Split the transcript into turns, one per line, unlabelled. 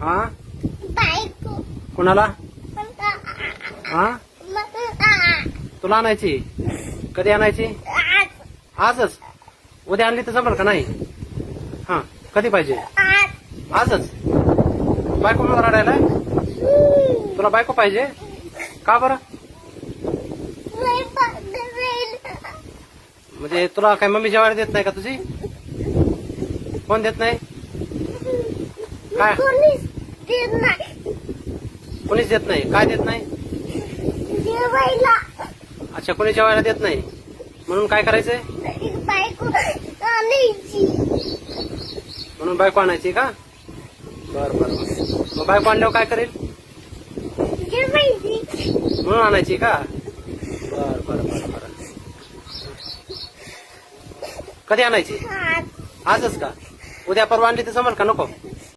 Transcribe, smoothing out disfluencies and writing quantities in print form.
हा कोणाला हा तुला आणायची कधी आणायची आजच उद्या आणली तर जमल का नाही हा कधी पाहिजे आजच बायको मला रडायला तुला बायको पाहिजे का बरं म्हणजे तुला काय मम्मी जेवायला देत नाही का तुझी कोण देत नाही काय कोणीच देत नाही काय देत नाही अच्छा कोणी जेवायला देत नाही म्हणून काय करायचंय म्हणून बायको आणायची का बर बर मग बायको आणल्यावर काय करेल म्हणून आणायची का बर बर बर बर कधी आणायची आजच का उद्या परवा आणली तर जमल का नको